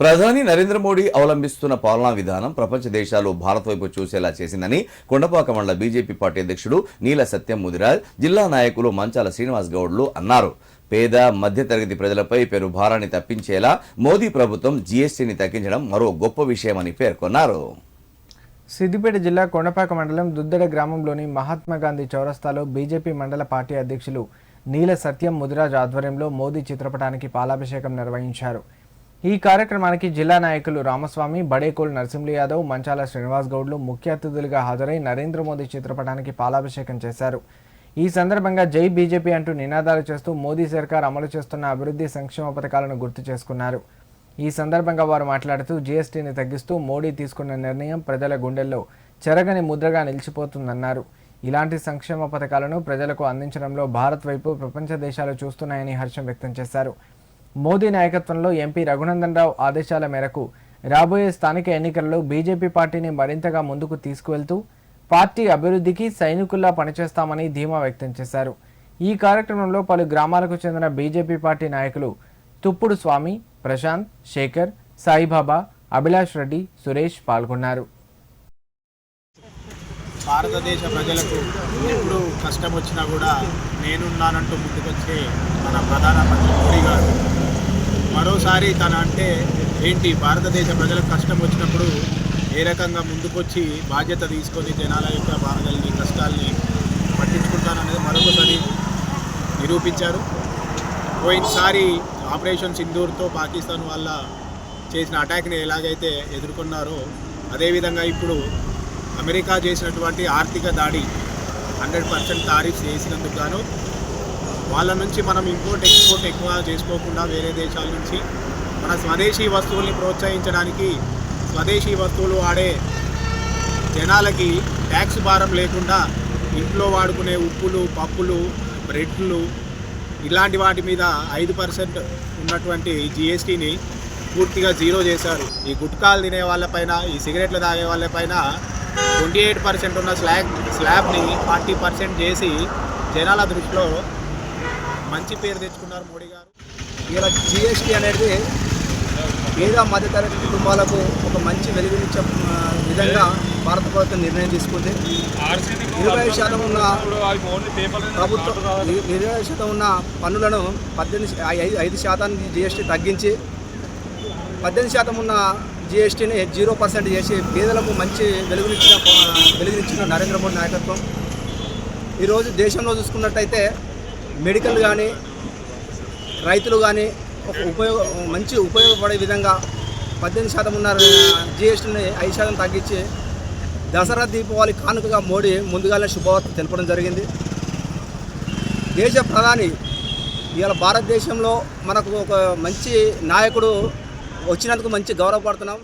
ప్రధాని నరేంద్ర మోడీ అవలంబిస్తున్న పాలనా విధానం ప్రపంచ దేశాలు భారత్ వైపు చూసేలా చేసిందని కొండపాక మండల బీజేపీ పార్టీ అధ్యక్షుడు నీల సత్యం ముదిరాజ్, జిల్లా నాయకులు మంచాల శ్రీనివాస్ గౌడ్లు అన్నారు. పేద మధ్యతరగతి ప్రజలపై పెను భారాన్ని తప్పించేలా మోదీ ప్రభుత్వం జీఎస్టీని తగ్గించడం మరో గొప్ప విషయమని పేర్కొన్నారు. సిద్దిపేట జిల్లా కొండపాక మండలం దుద్దెడ గ్రామంలోని మహాత్మా గాంధీ చౌరస్తాలో బీజేపీ మండల పార్టీ అధ్యక్షులు నీల సత్యం ముదిరాజ్ ఆధ్వర్యంలో మోదీ చిత్రపటానికి పాలాభిషేకం నిర్వహించారు. ఈ కార్యక్రమానికి జిల్లా నాయకులు రామస్వామి, బడేకోల్ నరసింహ యాదవ్, మంచాల శ్రీనివాస్ గౌడ్లు ముఖ్య అతిథులుగా హాజరై నరేంద్ర మోదీ చిత్రపటానికి పాలాభిషేకం చేశారు. ఈ సందర్భంగా జై బీజేపీ అంటూ నినాదాలు చేస్తూ మోదీ సర్కార్ అమలు చేస్తున్న అభివృద్ధి సంక్షేమ పథకాలను గుర్తు చేసుకున్నారు. ఈ సందర్భంగా వారు మాట్లాడుతూ జీఎస్టీని తగ్గిస్తూ మోడీ తీసుకున్న నిర్ణయం ప్రజల గుండెల్లో చెరగని ముద్రగా నిలిచిపోతుందన్నారు. ఇలాంటి సంక్షేమ పథకాలను ప్రజలకు అందించడంలో భారత్ వైపు ప్రపంచ దేశాలు చూస్తున్నాయని హర్షం వ్యక్తం చేశారు. మోదీ నాయకత్వంలో ఎంపీ రఘునందన్ రావు ఆదేశాల మేరకు రాబోయే స్థానిక ఎన్నికల్లో బీజేపీ పార్టీని మరింతగా ముందుకు తీసుకువెళ్తూ పార్టీ అభివృద్ధికి సైనికుల్లా పనిచేస్తామని ధీమా వ్యక్తం చేశారు. ఈ కార్యక్రమంలో పలు గ్రామాలకు చెందిన బీజేపీ పార్టీ నాయకులు తుప్పుడు స్వామి, ప్రశాంత్, శేఖర్, సాయిబాబా, అభిలాష్ రెడ్డి, సురేష్ పాల్గొన్నారు. భారతదేశ ప్రజలకు ఎప్పుడు కష్టం వచ్చినా కూడా నేనున్నానంటూ ముందుకొచ్చే మన ప్రధానమంత్రి మోడీ గారు మరోసారి తన అంటే ఏంటి, భారతదేశ ప్రజలకు కష్టం వచ్చినప్పుడు ఏ రకంగా ముందుకొచ్చి బాధ్యత తీసుకొని జనాల యొక్క బాధల్ని, కష్టాల్ని పట్టించుకుంటాననేది మరొకసారి నిరూపించారు. పోయినసారి ఆపరేషన్ సింధూర్తో పాకిస్తాన్ వాళ్ళ చేసిన అటాక్ని ఎలాగైతే ఎదుర్కొన్నారో అదేవిధంగా ఇప్పుడు అమెరికా చేసినటువంటి ఆర్థిక దాడి 100% టారిఫ్స్ వేసినందుకు గాను వాళ్ళ నుంచి మనం ఇంపోర్ట్ ఎక్స్పోర్ట్ ఎక్కువ చేసుకోకుండా వేరే దేశాల నుంచి మన స్వదేశీ వస్తువుల్ని ప్రోత్సహించడానికి స్వదేశీ వస్తువులు వాడే జనాలకి ట్యాక్స్ భారం లేకుండా ఇంట్లో వాడుకునే ఉప్పులు, పప్పులు, బ్రెడ్లు ఇలాంటి వాటి మీద 5% ఉన్నటువంటి జీఎస్టీని పూర్తిగా జీరో చేశారు. ఈ గుట్కాలు తినే వాళ్ళపైన, ఈ సిగరెట్లు తాగే వాళ్ళపైన 28% ఉన్న స్లాబ్ని 40% చేసి జనాల దృష్టిలో మంచి పేరు తెచ్చుకున్నారు మోడీ గారు. ఇలా జీఎస్టీ అనేది పేద మధ్యతరగతి కుటుంబాలకు ఒక మంచి వెలుగునిచ్చే విధంగా భారత ప్రభుత్వం నిర్ణయం తీసుకుంది. 20% ఉన్న ప్రభుత్వం 20% ఉన్న పన్నులను 5% జీఎస్టీ తగ్గించి 18% ఉన్న జీఎస్టీని 0% చేసి పేదలకు మంచి వెలుగునిచ్చిన నరేంద్ర మోడీ నాయకత్వం. ఈరోజు దేశంలో చూసుకున్నట్టయితే మెడికల్ కానీ, రైతులు కానీ మంచి ఉపయోగపడే విధంగా 18% ఉన్న జీఎస్టీని 5% తగ్గించి దసరా దీపావళి కానుకగా మోడీ ముందుగానే శుభవార్త తెలపడం జరిగింది. దేశ ప్రధాని ఇవాళ భారతదేశంలో మనకు ఒక మంచి నాయకుడు వచ్చినందుకు మంచి గౌరవపడుతున్నాం.